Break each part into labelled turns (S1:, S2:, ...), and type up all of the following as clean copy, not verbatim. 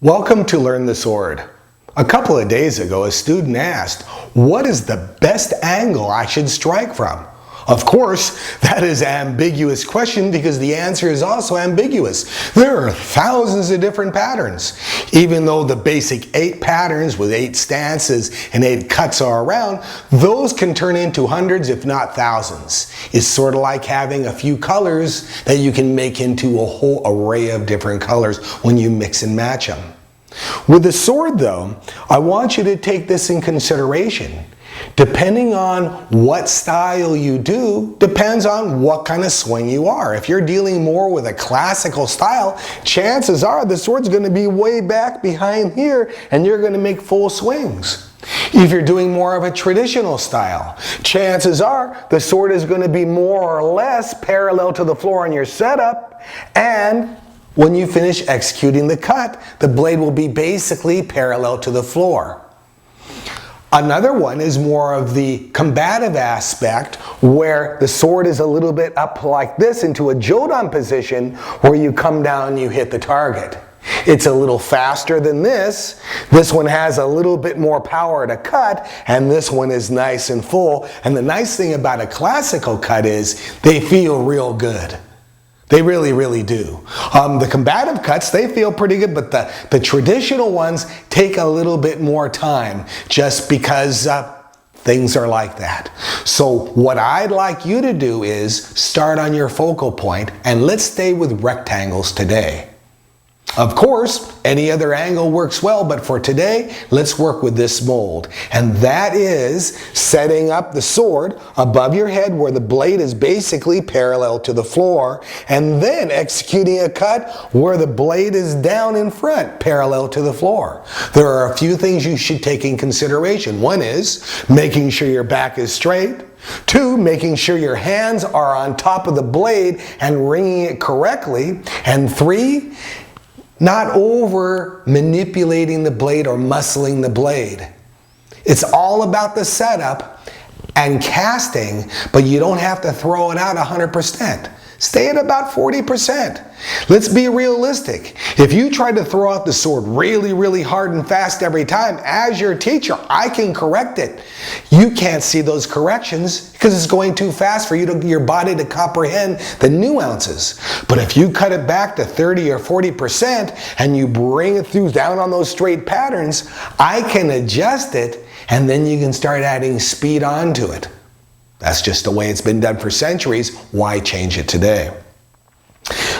S1: Welcome to Learn the Sword. A couple of days ago, a student asked, what is the best angle I should strike from? Of course, that is an ambiguous question because the answer is also ambiguous. There are thousands of different patterns. Even though the basic 8 patterns with 8 stances and 8 cuts are around, those can turn into hundreds if not thousands. It's sort of like having a few colors that you can make into a whole array of different colors when you mix and match them. With the sword though, I want you to take this in consideration. Depending on what style you do, depends on what kind of swing you are. If you're dealing more with a classical style, chances are the sword's going to be way back behind here and you're going to make full swings. If you're doing more of a traditional style, chances are the sword is going to be more or less parallel to the floor on your setup, and when you finish executing the cut, the blade will be basically parallel to the floor. Another one is more of the combative aspect, where the sword is a little bit up like this into a jodan position where you come down and you hit the target. It's a little faster than this. This one has a little bit more power to cut, and this one is nice and full. And the nice thing about a classical cut is they feel real good. They really, really do. The combative cuts, they feel pretty good, but the traditional ones take a little bit more time just because things are like that. So what I'd like you to do is start on your focal point, and let's stay with rectangles today. Of course, any other angle works well, but for today, let's work with this mold. And that is setting up the sword above your head where the blade is basically parallel to the floor, and then executing a cut where the blade is down in front, parallel to the floor. There are a few things you should take in consideration. One is making sure your back is straight. 2, making sure your hands are on top of the blade and wringing it correctly. And 3, not over manipulating the blade or muscling the blade. It's all about the setup and casting, but you don't have to throw it out 100%. Stay at about 40%. Let's be realistic. If you try to throw out the sword really, really hard and fast every time, as your teacher, I can correct it. You can't see those corrections because it's going too fast for your body to comprehend the nuances. But if you cut it back to 30 or 40% and you bring it through down on those straight patterns, I can adjust it, and then you can start adding speed onto it. That's just the way it's been done for centuries. Why change it today?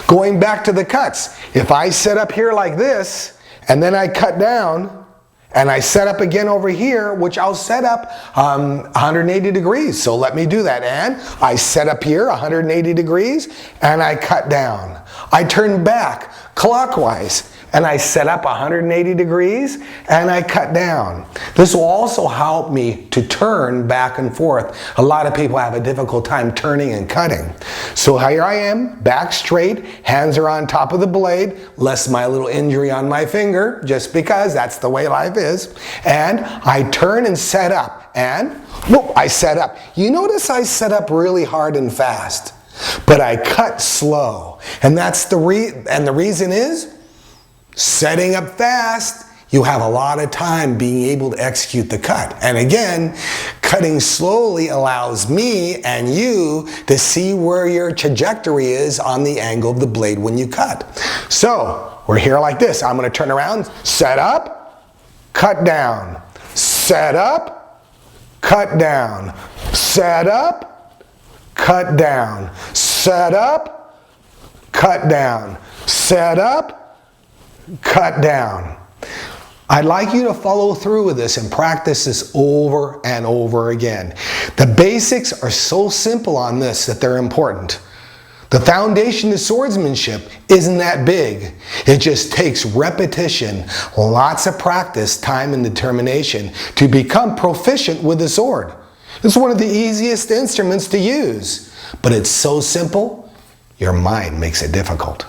S1: Going back to the cuts, if I set up here like this, and then I cut down, and I set up again over here, which I'll set up 180 degrees. So let me do that. And I set up here 180 degrees, and I cut down. I turn back clockwise, and I set up 180 degrees, and I cut down. This will also help me to turn back and forth. A lot of people have a difficult time turning and cutting. So here I am, back straight, hands are on top of the blade, less my little injury on my finger, just because that's the way life is. And I turn and set up, and whoop, I set up. You notice I set up really hard and fast, but I cut slow. And that's the reason is, setting up fast, you have a lot of time being able to execute the cut. And again, cutting slowly allows me and you to see where your trajectory is on the angle of the blade when you cut. So we're here like this. I'm going to turn around, set up, cut down, set up, cut down, set up, cut down, set up, cut down, set up, cut down. I'd like you to follow through with this and practice this over and over again. The basics are so simple on this that they're important. The foundation to swordsmanship isn't that big. It just takes repetition, lots of practice, time, and determination to become proficient with the sword. It's one of the easiest instruments to use, but it's so simple, your mind makes it difficult.